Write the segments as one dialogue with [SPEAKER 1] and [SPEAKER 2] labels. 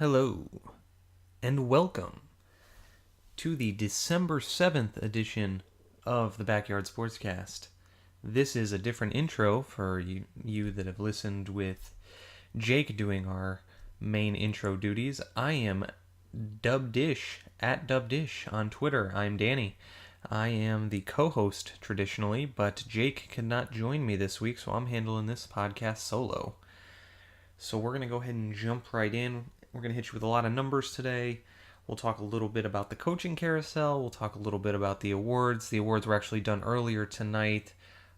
[SPEAKER 1] Hello, and welcome to the December 7th edition of the Backyard Sportscast. This is a different intro for you that have listened with Jake doing our main intro duties. I am Dubdish, at Dubdish on Twitter. I'm Danny. I am the co-host traditionally, but Jake cannot join me this week, so I'm handling this podcast solo. So we're going to go ahead and jump right in. We're going to hit you with a lot of numbers today. We'll talk a little bit about the coaching carousel. We'll talk a little bit about the awards. The awards were actually done earlier tonight.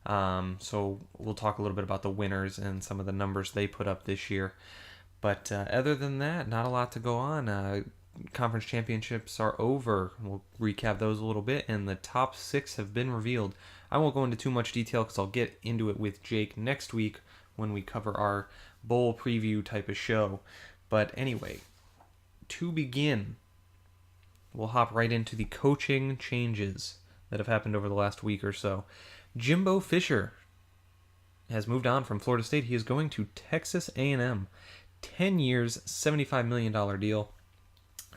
[SPEAKER 1] So we'll talk a little bit about the winners and some of the numbers they put up this year. But other than that, not a lot to go on. Conference championships are over. We'll recap those a little bit, and the top 6 have been revealed. I won't go into too much detail because I'll get into it with Jake next week when we cover our bowl preview type of show. But anyway, to begin, we'll hop right into the coaching changes that have happened over the last week or so. Jimbo Fisher has moved on from Florida State. He is going to Texas A&M. 10 years, $75 million deal.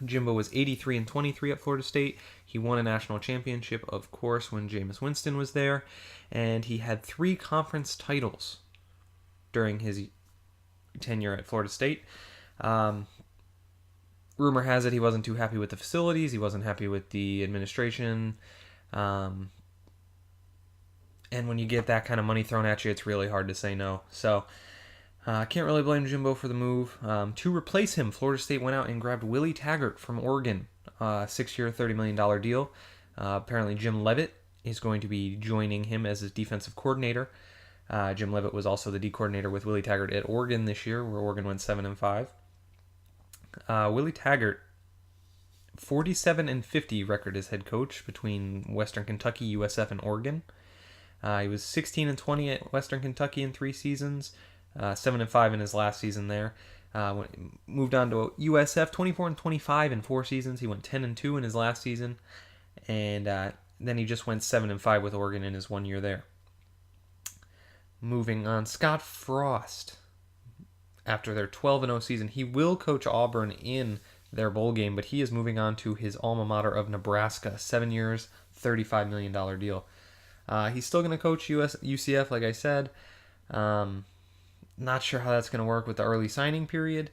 [SPEAKER 1] Jimbo was 83-23 at Florida State. He won a national championship, of course, when Jameis Winston was there. And he had 3 conference titles during his tenure at Florida State. Rumor has it he wasn't too happy with the facilities. He wasn't happy with the administration. And when you get that kind of money thrown at you, it's really hard to say no. So I can't really blame Jimbo for the move. To replace him, Florida State went out and grabbed Willie Taggart from Oregon. 6-year, $30 million deal. Apparently Jim Leavitt is going to be joining him as his defensive coordinator. Jim Leavitt was also the D coordinator with Willie Taggart at Oregon this year, where Oregon went 7-5. Willie Taggart, 47-50 record as head coach between Western Kentucky, USF, and Oregon. He was 16-20 at Western Kentucky in 3 seasons, 7-5 in his last season there. Moved on to USF, 24-25 in 4 seasons. He went 10-2 in his last season, and then he just went 7-5 with Oregon in his 1 year there. Moving on, Scott Frost. After their 12-0 season, he will coach Auburn in their bowl game, but he is moving on to his alma mater of Nebraska. 7 years, $35 million deal. He's still going to coach UCF, like I said. Not sure how that's going to work with the early signing period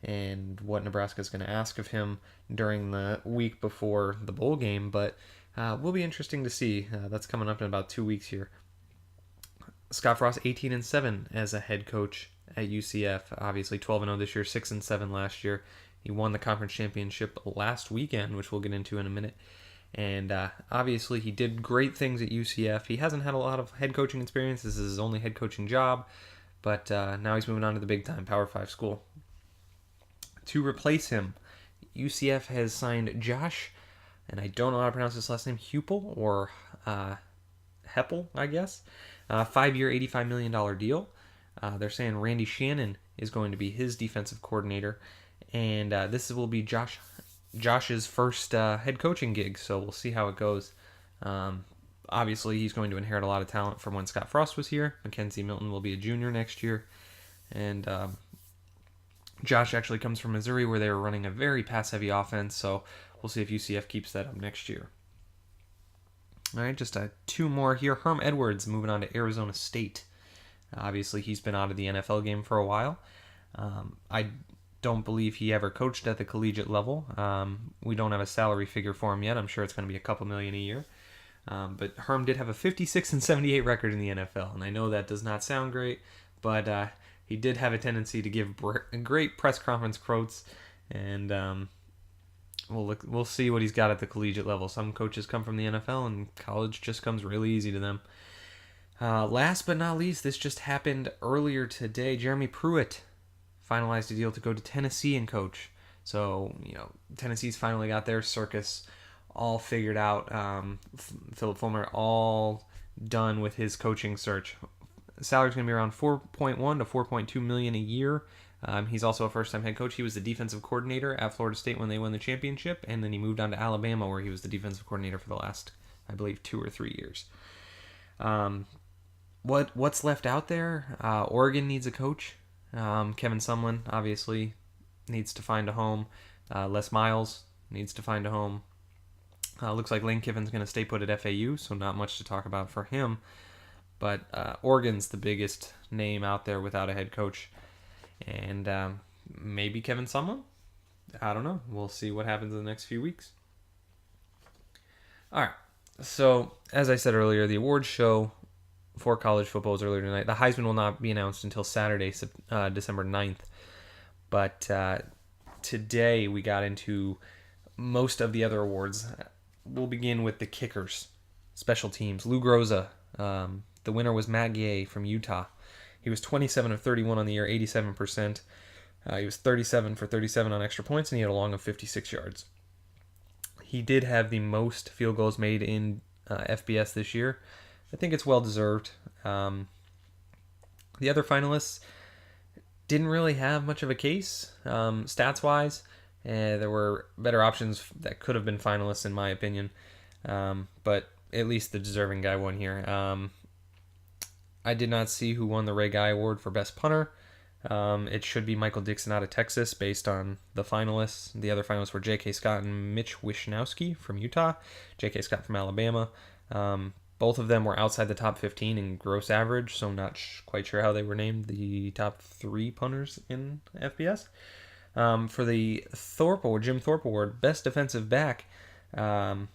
[SPEAKER 1] and what Nebraska is going to ask of him during the week before the bowl game, but will be interesting to see. That's coming up in about 2 weeks here. Scott Frost, 18-7 as a head coach at UCF. Obviously 12-0 this year, 6-7 last year. He won the conference championship last weekend, which we'll get into in a minute. And obviously he did great things at UCF. He hasn't had a lot of head coaching experience. This is his only head coaching job. But now he's moving on to the big time Power 5 school. To replace him, UCF has signed Josh, and I don't know how to pronounce his last name, Heupel or Heppel, I guess. 5-year, $85 million deal. They're saying Randy Shannon is going to be his defensive coordinator. And this will be Josh's first head coaching gig, so we'll see how it goes. Obviously, he's going to inherit a lot of talent from when Scott Frost was here. Mackenzie Milton will be a junior next year. And Josh actually comes from Missouri, where they were running a very pass-heavy offense, so we'll see if UCF keeps that up next year. All right, just 2 more here. Herm Edwards moving on to Arizona State. Obviously, he's been out of the NFL game for a while. I don't believe he ever coached at the collegiate level. We don't have a salary figure for him yet. I'm sure it's going to be a couple million a year. But Herm did have a 56-78 record in the NFL, and I know that does not sound great, but he did have a tendency to give great press conference quotes, and we'll see what he's got at the collegiate level. Some coaches come from the NFL, and college just comes really easy to them. Last but not least, this just happened earlier today. Jeremy Pruitt finalized a deal to go to Tennessee and coach. So, Tennessee's finally got their circus all figured out. Philip Fulmer all done with his coaching search. Salary's going to be around $4.1 to $4.2 million a year. He's also a first-time head coach. He was the defensive coordinator at Florida State when they won the championship, and then he moved on to Alabama, where he was the defensive coordinator for the last, I believe, 2 or 3 years. What's left out there? Oregon needs a coach. Kevin Sumlin, obviously, needs to find a home. Les Miles needs to find a home. Looks like Lane Kiffin's going to stay put at FAU, so not much to talk about for him. But Oregon's the biggest name out there without a head coach. And maybe Kevin Sumlin? I don't know. We'll see what happens in the next few weeks. All right. So, as I said earlier, the awards show for college football is earlier tonight. The Heisman will not be announced until Saturday, December 9th. But today we got into most of the other awards. We'll begin with the kickers, special teams. Lou Groza, the winner was Matt Gay from Utah. He was 27 of 31 on the year, 87%. He was 37 for 37 on extra points, and he had a long of 56 yards. He did have the most field goals made in FBS this year. I think it's well-deserved. The other finalists didn't really have much of a case, stats-wise. There were better options that could have been finalists, in my opinion. But at least the deserving guy won here. I did not see who won the Ray Guy Award for Best Punter. It should be Michael Dixon out of Texas based on the finalists. The other finalists were J.K. Scott and Mitch Wishnowsky from Utah. J.K. Scott from Alabama. Both of them were outside the top 15 in gross average, so I'm not quite sure how they were named the top 3 punters in FBS. For the Jim Thorpe Award, Best Defensive Back, I'm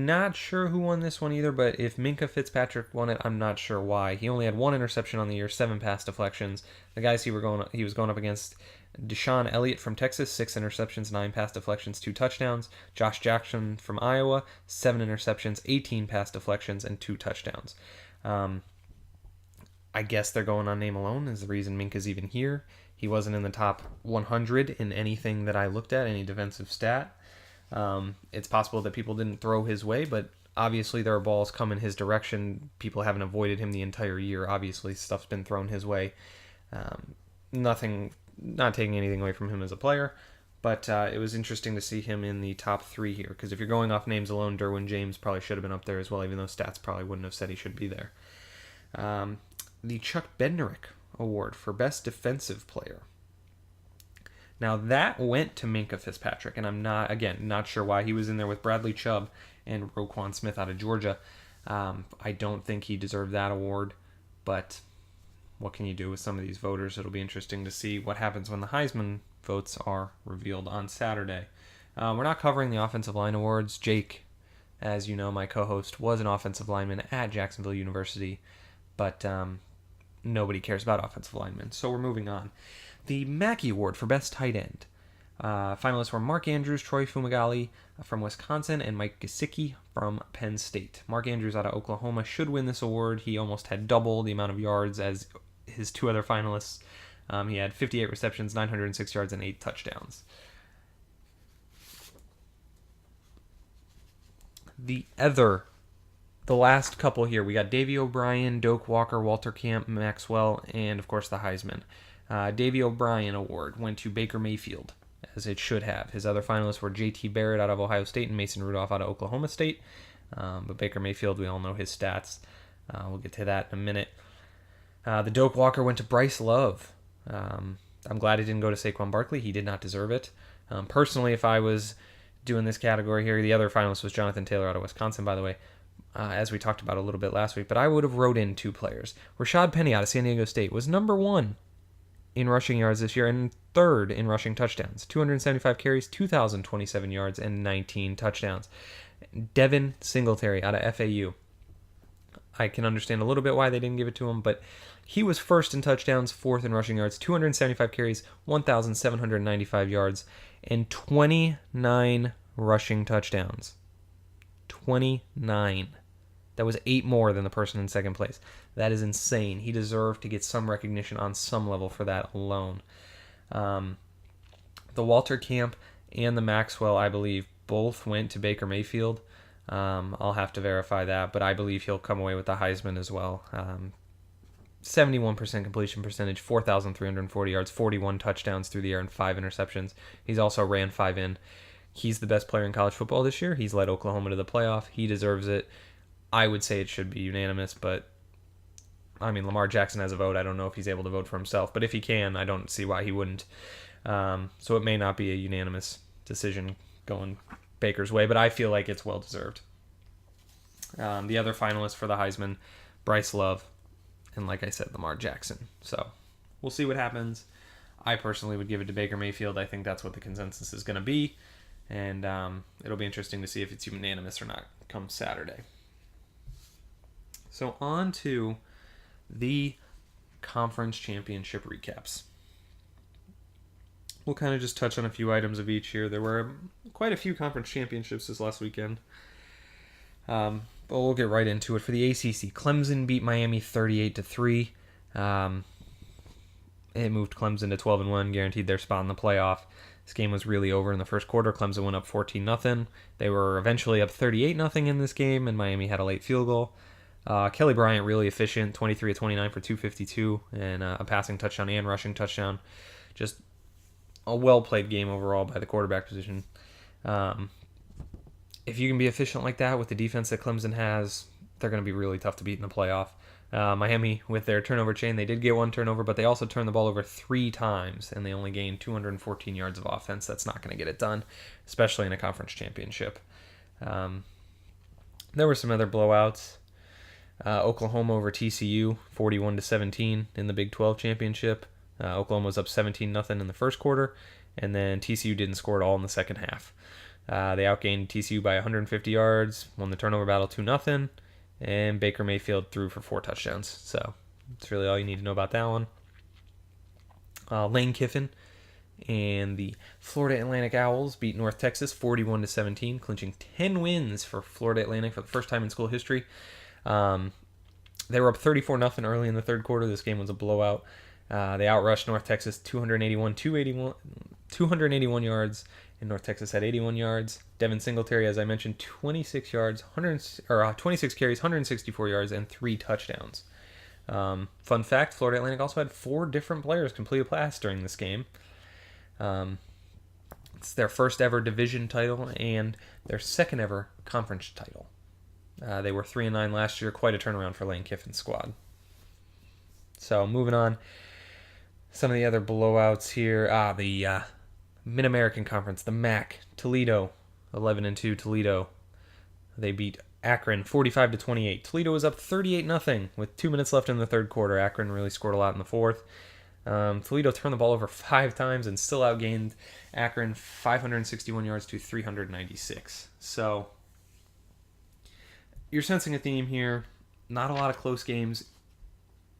[SPEAKER 1] not sure who won this one either, but if Minkah Fitzpatrick won it, I'm not sure why. He only had 1 interception on the year, 7 pass deflections. The guys he was going up against, Deshaun Elliott from Texas, 6 interceptions, 9 pass deflections, 2 touchdowns. Josh Jackson from Iowa, 7 interceptions, 18 pass deflections, and 2 touchdowns. I guess they're going on name alone is the reason Minkah's even here. He wasn't in the top 100 in anything that I looked at, any defensive stat. It's possible that people didn't throw his way, but obviously there are balls coming his direction. People haven't avoided him the entire year. Obviously, stuff's been thrown his way. Not taking anything away from him as a player, but it was interesting to see him in the top 3 here, because if you're going off names alone, Derwin James probably should have been up there as well, even though stats probably wouldn't have said he should be there. The Chuck Bednarik Award for Best Defensive Player. Now, that went to Minkah Fitzpatrick, and I'm not sure why. He was in there with Bradley Chubb and Roquan Smith out of Georgia. I don't think he deserved that award, but what can you do with some of these voters? It'll be interesting to see what happens when the Heisman votes are revealed on Saturday. We're not covering the Offensive Line Awards. Jake, as you know, my co-host, was an offensive lineman at Jacksonville University, but nobody cares about offensive linemen, so we're moving on. The Mackey Award for Best Tight End. Finalists were Mark Andrews, Troy Fumagalli from Wisconsin, and Mike Gesicki from Penn State. Mark Andrews out of Oklahoma should win this award. He almost had double the amount of yards as his 2 other finalists. He had 58 receptions, 906 yards, and 8 touchdowns. The last couple here, we got Davey O'Brien, Doak Walker, Walter Camp, Maxwell, and of course the Heisman. Davey O'Brien Award went to Baker Mayfield, as it should have. His other finalists were J.T. Barrett out of Ohio State and Mason Rudolph out of Oklahoma State. But Baker Mayfield, we all know his stats. We'll get to that in a minute. The Doak Walker went to Bryce Love. I'm glad it didn't go to Saquon Barkley. He did not deserve it. Personally, if I was doing this category here, the other finalist was Jonathan Taylor out of Wisconsin, by the way, as we talked about a little bit last week. But I would have wrote in 2 players. Rashad Penny out of San Diego State was number 1 in rushing yards this year and 3rd in rushing touchdowns. 275 carries, 2,027 yards, and 19 touchdowns. Devin Singletary out of FAU. I can understand a little bit why they didn't give it to him, but he was 1st in touchdowns, 4th in rushing yards, 275 carries, 1,795 yards, and 29 rushing touchdowns. 29. That was 8 more than the person in 2nd place. That is insane. He deserved to get some recognition on some level for that alone. The Walter Camp and the Maxwell, I believe, both went to Baker Mayfield. I'll have to verify that, but I believe he'll come away with the Heisman as well. 71% completion percentage, 4,340 yards, 41 touchdowns through the air, and 5 interceptions. He's also ran 5 in. He's the best player in college football this year. He's led Oklahoma to the playoff. He deserves it. I would say it should be unanimous, but Lamar Jackson has a vote. I don't know if he's able to vote for himself, but if he can, I don't see why he wouldn't. So it may not be a unanimous decision going Baker's way, but I feel like it's well deserved. The other finalists for the Heisman, Bryce Love, and like I said, Lamar Jackson. So we'll see what happens. I personally would give it to Baker Mayfield. I think that's what the consensus is going to be. And it'll be interesting to see if it's unanimous or not come Saturday. So on to the conference championship recaps. We'll kind of just touch on a few items of each here. There were quite a few conference championships this last weekend. But we'll get right into it. For the ACC, Clemson beat Miami 38-3. It moved Clemson to 12-1, guaranteed their spot in the playoff. This game was really over in the first quarter. Clemson went up 14-0. They were eventually up 38-0 in this game, and Miami had a late field goal. Kelly Bryant really efficient, 23-29 for 252, and a passing touchdown and rushing touchdown. Just a well-played game overall by the quarterback position. If you can be efficient like that with the defense that Clemson has, they're going to be really tough to beat in the playoff. Miami, with their turnover chain, they did get one turnover, but they also turned the ball over 3 times, and they only gained 214 yards of offense. That's not going to get it done, especially in a conference championship. There were some other blowouts. Oklahoma over TCU, 41-17 in the Big 12 championship. Oklahoma was up 17-0 in the first quarter, and then TCU didn't score at all in the second half. They outgained TCU by 150 yards, won the turnover battle 2-0, and Baker Mayfield threw for 4 touchdowns. So that's really all you need to know about that one. Lane Kiffin and the Florida Atlantic Owls beat North Texas 41-17, clinching 10 wins for Florida Atlantic for the first time in school history. They were up 34-0 early in the third quarter. This game was a blowout. They outrushed North Texas 281 yards, and North Texas had 81 yards. Devin Singletary, as I mentioned, 26 carries, 164 yards, and 3 touchdowns. Fun fact, Florida Atlantic also had 4 different players complete a pass during this game. It's their first ever division title and their second ever conference title. They were 3-9 last year, quite a turnaround for Lane Kiffin's squad. So moving on, some of the other blowouts here. The Mid-American Conference, the MAC, Toledo, 11-2 Toledo. They beat Akron 45-28. Toledo was up 38-0 with 2 minutes left in the third quarter. Akron really scored a lot in the fourth. Toledo turned the ball over 5 times and still outgained Akron 561 yards to 396. So you're sensing a theme here. Not a lot of close games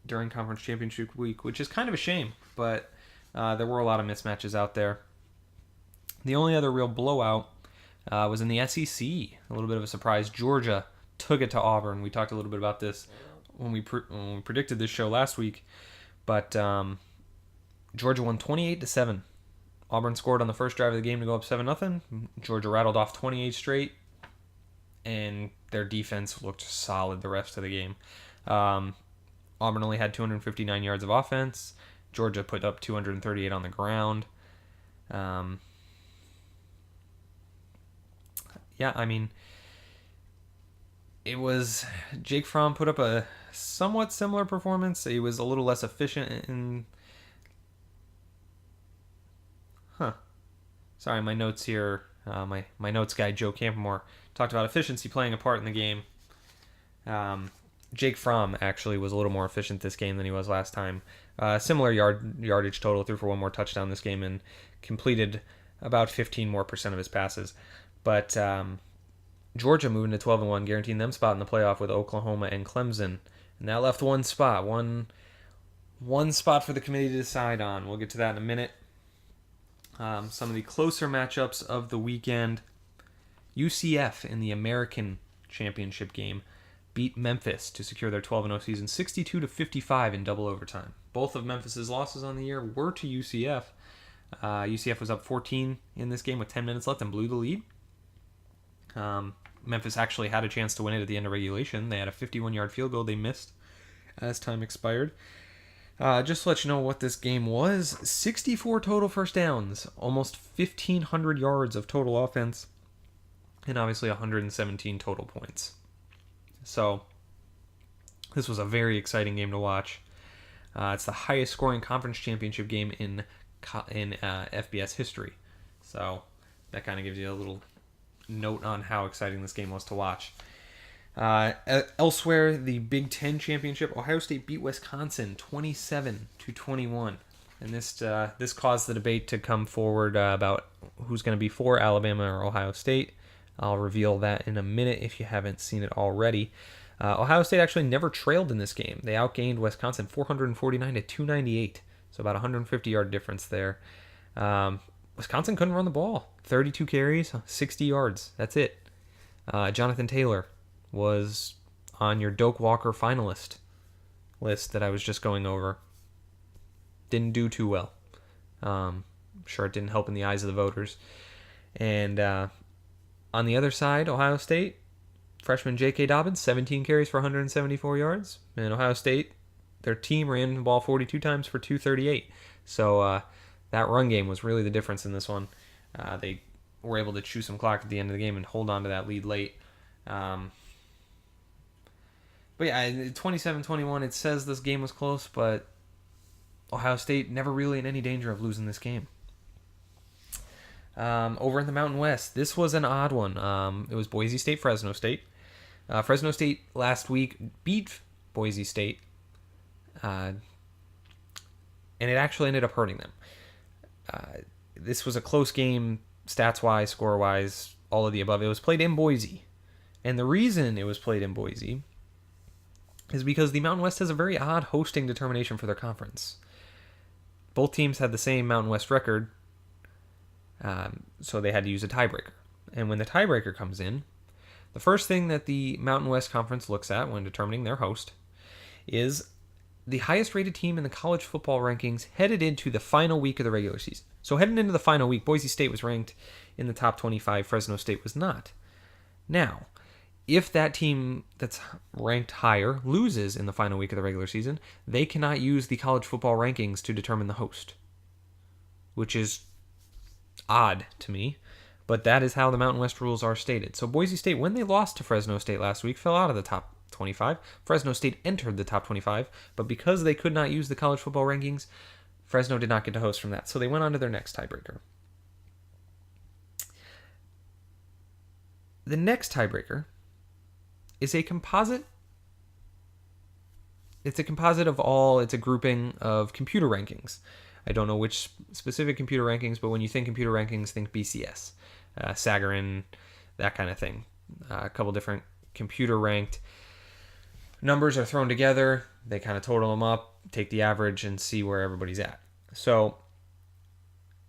[SPEAKER 1] during conference championship week, which is kind of a shame, but there were a lot of mismatches out there. The only other real blowout was in the SEC. A little bit of a surprise. Georgia took it to Auburn. We talked a little bit about this when we predicted this show last week, but Georgia won 28-7. Auburn scored on the first drive of the game to go up 7-0. Georgia rattled off 28 straight, and their defense looked solid the rest of the game. Auburn only had 259 yards of offense. Georgia put up 238 on the ground. It was Jake Fromm put up a somewhat similar performance. He was a little less efficient in... Sorry, my notes here. My notes guy, Joe Campamore, talked about efficiency playing a part in the game. Jake Fromm actually was a little more efficient this game than he was last time. Similar yardage total, threw for 1 more touchdown this game and completed about 15% more of his passes. But Georgia moving to 12-1, guaranteeing them spot in the playoff with Oklahoma and Clemson. And that left one spot, one spot for the committee to decide on. We'll get to that in a minute. Some of the closer matchups of the weekend. UCF in the American Championship game beat Memphis to secure their 12-0 season 62-55 in double overtime. Both of Memphis's losses on the year were to UCF. UCF was up 14 in this game with 10 minutes left and blew the lead. Memphis actually had a chance to win it at the end of regulation. They had a 51-yard field goal they missed as time expired. Just to let you know what this game was, 64 total first downs, almost 1,500 yards of total offense, and obviously 117 total points. So, This was a very exciting game to watch. It's the highest scoring conference championship game in FBS history. So that kind of gives you a little note on how exciting this game was to watch. Elsewhere, the Big Ten championship, Ohio State beat Wisconsin 27-21, and this caused the debate to come forward about who's going to be for Alabama or Ohio State. I'll reveal that in a minute if you haven't seen it already. Ohio State actually never trailed in this game. They outgained Wisconsin 449-298, so about 150-yard difference there. Wisconsin couldn't run the ball. 32 carries, 60 yards. That's it. Jonathan Taylor was on your Doak Walker finalist list that I was just going over. Didn't do too well. Sure, it didn't help in the eyes of the voters. And on the other side, Ohio State, freshman J.K. Dobbins, 17 carries for 174 yards. And Ohio State, their team ran the ball 42 times for 238. So that run game was really the difference in this one. They were able to chew some clock at the end of the game and hold on to that lead late. But yeah, 27-21, it says this game was close, but Ohio State never really in any danger of losing this game. Over in the Mountain West, this was an odd one. It was Boise State, Fresno State. Fresno State last week beat Boise State, and it actually ended up hurting them. This was a close game, stats-wise, score-wise, all of the above. It was played in Boise, and the reason it was played in Boise is because the Mountain West has a very odd hosting determination for their conference. Both teams had the same Mountain West record, so they had to use a tiebreaker. And when the tiebreaker comes in, the first thing that the Mountain West Conference looks at when determining their host is the highest rated team in the college football rankings headed into the final week of the regular season. So heading into the final week, Boise State was ranked in the top 25, Fresno State was not. Now, if that team that's ranked higher loses in the final week of the regular season, they cannot use the college football rankings to determine the host, which is odd to me, but that is how the Mountain West rules are stated. So Boise State, when they lost to Fresno State last week, fell out of the top 25. Fresno State entered the top 25, but because they could not use the college football rankings, Fresno did not get to host from that. So they went on to their next tiebreaker. The next tiebreaker is a composite. It's a composite of all, it's a grouping of computer rankings. I don't know which specific computer rankings, but when you think computer rankings, think BCS, Sagarin, that kind of thing. A couple different computer ranked numbers are thrown together. They kind of total them up, take the average, and see where everybody's at. So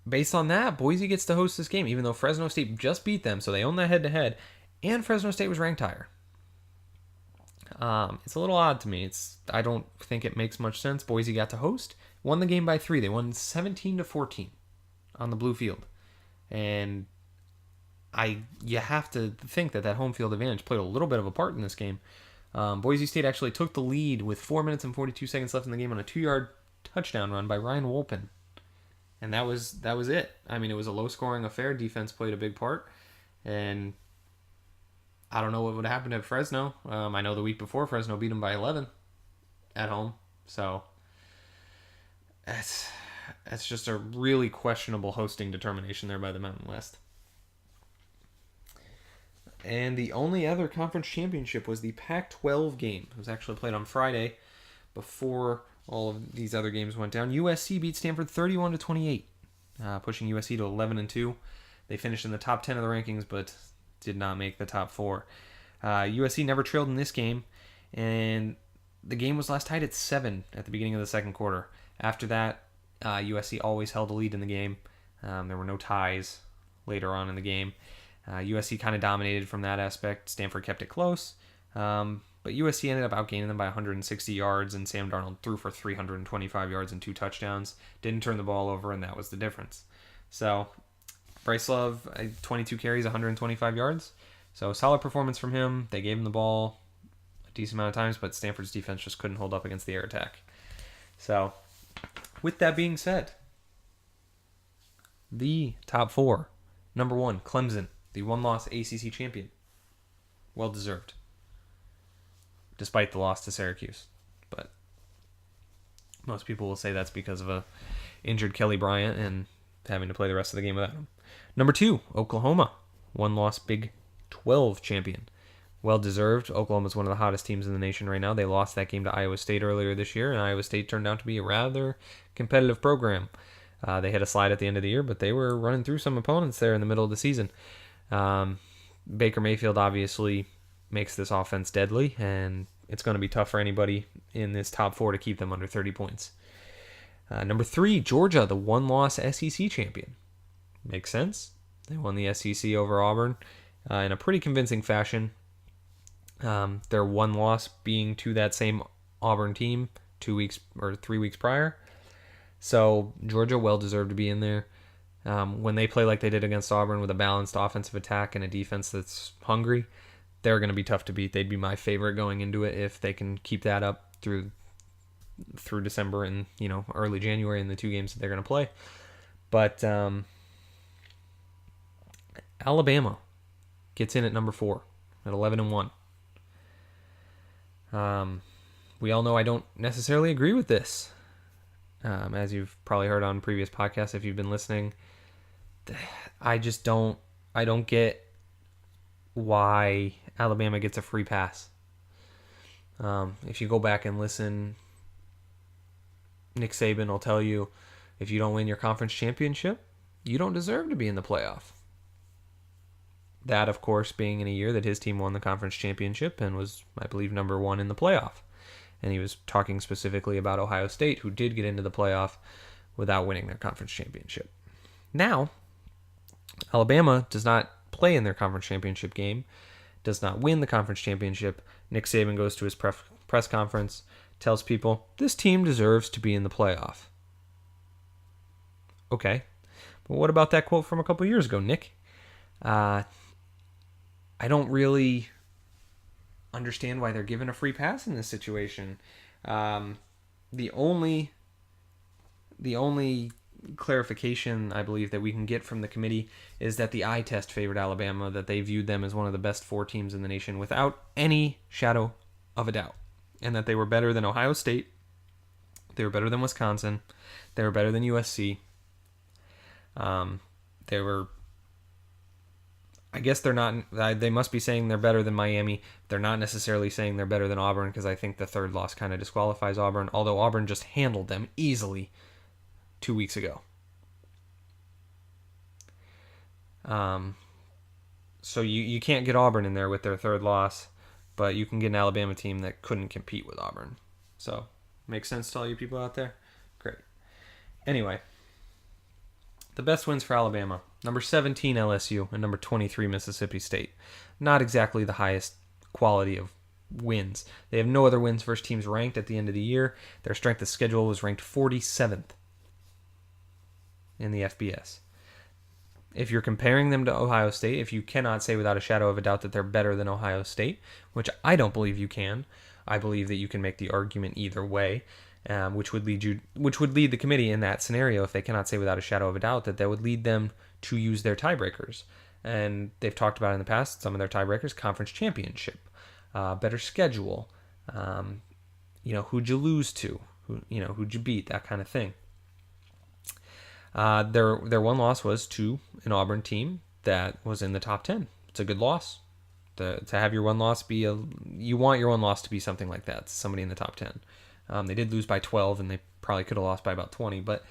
[SPEAKER 1] based on that, Boise gets to host this game, even though Fresno State just beat them, so they own that head-to-head, and Fresno State was ranked higher. It's a little odd to me. I don't think it makes much sense. Boise got to host, won the game by 3. They won 17-14 on the blue field, and you have to think that home field advantage played a little bit of a part in this game. Boise State actually took the lead with 4 minutes and 42 seconds left in the game on a 2-yard touchdown run by Ryan Wolpen, and that was it. I mean, it was a low-scoring affair. Defense played a big part, and I don't know what would happen at Fresno. I know the week before Fresno beat them by 11 at home. So that's just a really questionable hosting determination there by the Mountain West. And the only other conference championship was the Pac-12 game. It was actually played on Friday before all of these other games went down. USC beat Stanford 31-28, pushing USC to 11-2. They finished in the top 10 of the rankings, but did not make the top 4. USC never trailed in this game, and the game was last tied at 7 at the beginning of the second quarter. After that, USC always held a lead in the game. There were no ties later on in the game. USC kind of dominated from that aspect. Stanford kept it close, but USC ended up outgaining them by 160 yards, and Sam Darnold threw for 325 yards and 2 touchdowns. Didn't turn the ball over, and that was the difference. So Bryce Love, 22 carries, 125 yards. So solid performance from him. They gave him the ball a decent amount of times, but Stanford's defense just couldn't hold up against the air attack. So with that being said, the top 4. Number 1, Clemson, the one-loss ACC champion. Well deserved. despite the loss to Syracuse. But most people will say that's because of a injured Kelly Bryant and having to play the rest of the game without him. Number 2, Oklahoma. 1-loss Big 12 champion. Well-deserved. Oklahoma's one of the hottest teams in the nation right now. They lost that game to Iowa State earlier this year, and Iowa State turned out to be a rather competitive program. They had a slide at the end of the year, but they were running through some opponents there in the middle of the season. Baker Mayfield obviously makes this offense deadly, and it's going to be tough for anybody in this top 4 to keep them under 30 points. Number 3, Georgia, the 1-loss SEC champion. Makes sense. They won the SEC over Auburn in a pretty convincing fashion. Their one loss being to that same Auburn team 2 weeks or 3 weeks prior. So Georgia well deserved to be in there. When they play like they did against Auburn with a balanced offensive attack and a defense that's hungry, they're going to be tough to beat. They'd be my favorite going into it if they can keep that up through December and early January in the 2 games that they're going to play. But Alabama gets in at number 4 at 11-1. We all know I don't necessarily agree with this. As you've probably heard on previous podcasts, if you've been listening, I don't get why Alabama gets a free pass. If you go back and listen, Nick Saban will tell you, if you don't win your conference championship, you don't deserve to be in the playoff. That, of course, being in a year that his team won the conference championship and was, I believe, number 1 in the playoff. And he was talking specifically about Ohio State, who did get into the playoff without winning their conference championship. Now, Alabama does not play in their conference championship game, does not win the conference championship. Nick Saban goes to his press conference, tells people, this team deserves to be in the playoff. Okay, but what about that quote from a couple years ago, Nick? I don't really understand why they're given a free pass in this situation. The only clarification I believe that we can get from the committee is that the eye test favored Alabama, that they viewed them as one of the best 4 teams in the nation without any shadow of a doubt, and that they were better than Ohio State, they were better than Wisconsin, they were better than USC. They were, I guess they're not, they must be saying they're better than Miami. They're not necessarily saying they're better than Auburn, because I think the third loss kind of disqualifies Auburn, although Auburn just handled them easily 2 weeks ago. So you can't get Auburn in there with their third loss, but you can get an Alabama team that couldn't compete with Auburn. So, makes sense to all you people out there? Great. Anyway, the best wins for Alabama. Number 17, LSU, and number 23, Mississippi State. Not exactly the highest quality of wins. They have no other wins versus teams ranked at the end of the year. Their strength of schedule was ranked 47th in the FBS. If you're comparing them to Ohio State, if you cannot say without a shadow of a doubt that they're better than Ohio State, which I don't believe you can, I believe that you can make the argument either way, which would lead the committee in that scenario, if they cannot say without a shadow of a doubt, that would lead them to use their tiebreakers. And they've talked about in the past some of their tiebreakers: conference championship, better schedule, who'd you lose to, who'd you beat, that kind of thing. Their one loss was to an Auburn team that was in the top 10. It's a good loss. To have your one loss be you want your one loss to be something like that, somebody in the top 10. They did lose by 12, and they probably could have lost by about 20. But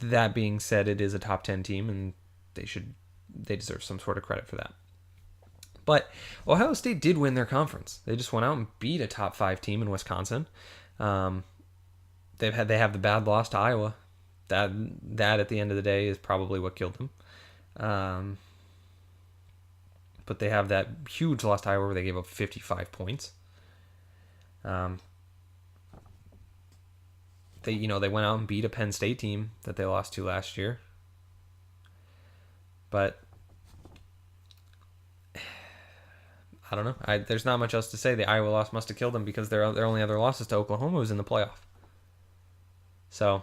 [SPEAKER 1] that being said, it is a top 10 team, and they deserve some sort of credit for that. But Ohio State did win their conference. They just went out and beat a top 5 team in Wisconsin. They have the bad loss to Iowa. That at the end of the day is probably what killed them. But they have that huge loss to Iowa where they gave up 55 points. They went out and beat a Penn State team that they lost to last year. But I don't know. There's not much else to say. The Iowa loss must have killed them, because their only other losses to Oklahoma was in the playoff. So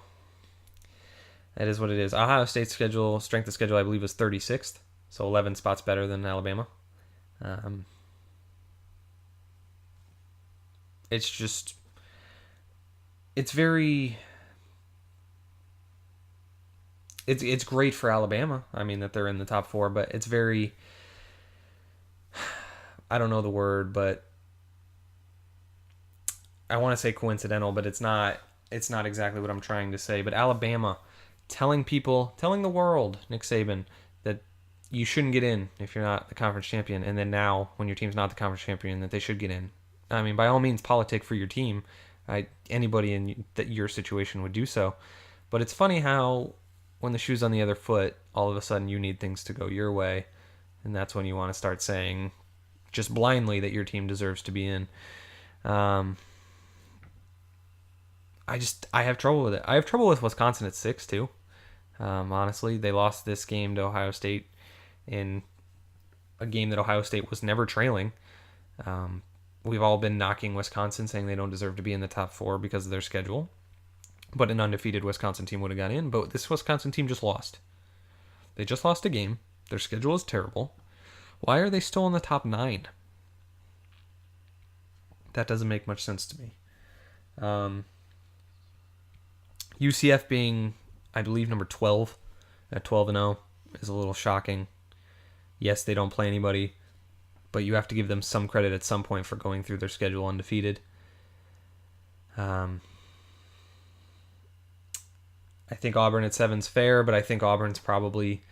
[SPEAKER 1] that is what it is. Ohio State's strength of schedule, I believe, was 36th. So 11 spots better than Alabama. Um, it's just, it's very, it's great for Alabama. I mean, that they're in the top four, but it's very, I don't know the word, but I want to say coincidental, but it's not. It's not exactly what I'm trying to say. But Alabama telling people, telling the world, Nick Saban, that you shouldn't get in if you're not the conference champion, and then now when your team's not the conference champion, that they should get in. I mean, by all means, politic for your team. Anybody in your situation would do so. But it's funny how when the shoe's on the other foot, all of a sudden you need things to go your way, and that's when you want to start saying just blindly that your team deserves to be in. Um, I have trouble with it. I have trouble with Wisconsin at 6 too. Honestly, they lost this game to Ohio State in a game that Ohio State was never trailing. We've all been knocking Wisconsin, saying they don't deserve to be in the top four because of their schedule. But an undefeated Wisconsin team would have got in. But this Wisconsin team just lost. They just lost a game. Their schedule is terrible. Why are they still in the top 9? That doesn't make much sense to me. UCF being, I believe, number 12 at 12-0 is a little shocking. Yes, they don't play anybody, but you have to give them some credit at some point for going through their schedule undefeated. I think Auburn at 7's fair, but I think Auburn's probably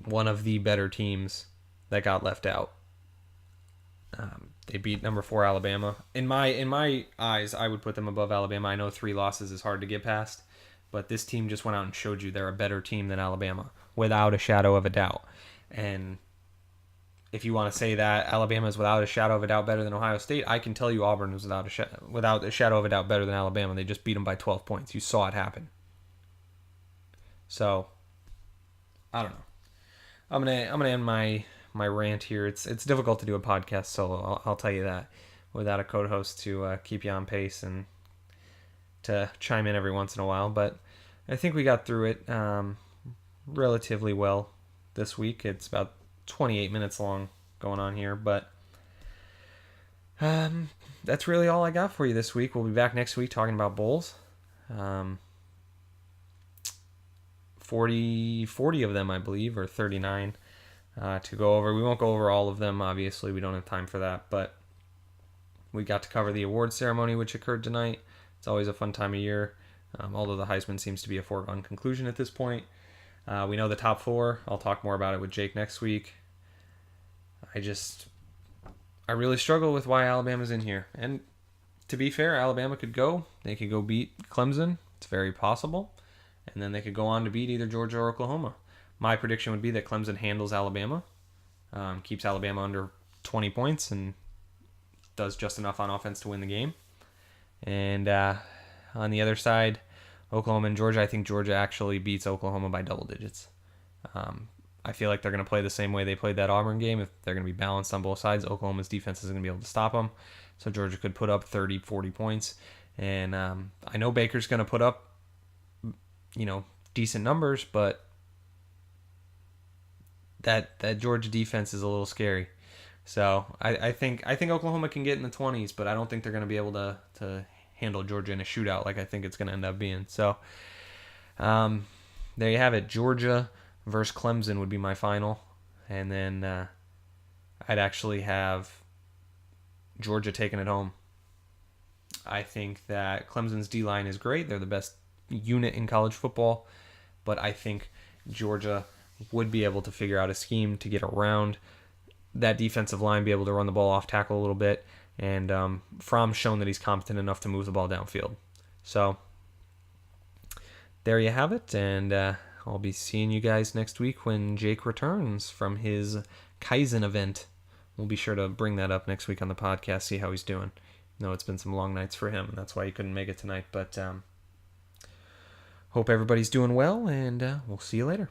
[SPEAKER 1] one of the better teams that got left out. They beat number 4 Alabama. In my eyes, I would put them above Alabama. I know 3 losses is hard to get past, but this team just went out and showed you they're a better team than Alabama, without a shadow of a doubt. And if you want to say that Alabama is without a shadow of a doubt better than Ohio State, I can tell you Auburn was without a shadow of a doubt better than Alabama. They just beat them by 12 points. You saw it happen. So, I don't know. I'm gonna end my rant here. It's difficult to do a podcast solo. I'll tell you that, without a co-host to keep you on pace and to chime in every once in a while. But I think we got through it relatively well this week. It's about 28 minutes long going on here, but that's really all I got for you this week. We'll be back next week talking about bowls. 40 of them, I believe, or 39 to go over. We won't go over all of them, obviously. We don't have time for that, but we got to cover the award ceremony, which occurred tonight. It's always a fun time of year, although the Heisman seems to be a foregone conclusion at this point. We know the top 4. I'll talk more about it with Jake next week. I really struggle with why Alabama's in here. And to be fair, Alabama could go. They could go beat Clemson. It's very possible. And then they could go on to beat either Georgia or Oklahoma. My prediction would be that Clemson handles Alabama, keeps Alabama under 20 points, and does just enough on offense to win the game. And on the other side, Oklahoma and Georgia, I think Georgia actually beats Oklahoma by double digits. I feel like they're going to play the same way they played that Auburn game. If they're going to be balanced on both sides, Oklahoma's defense isn't going to be able to stop them. So Georgia could put up 30, 40 points. And I know Baker's going to put up, decent numbers, but that Georgia defense is a little scary. So I think Oklahoma can get in the 20s, but I don't think they're going to be able to handle Georgia in a shootout like I think it's going to end up being. So there you have it. Georgia versus Clemson would be my final. And then I'd actually have Georgia taking it home. I think that Clemson's D-line is great. They're the best unit in college football. But I think Georgia would be able to figure out a scheme to get around that defensive line, be able to run the ball off tackle a little bit. And Fromm's shown that he's competent enough to move the ball downfield. So there you have it. And I'll be seeing you guys next week when Jake returns from his Kaizen event. We'll be sure to bring that up next week on the podcast, see how he's doing. I know it's been some long nights for him, and that's why he couldn't make it tonight. But hope everybody's doing well, and we'll see you later.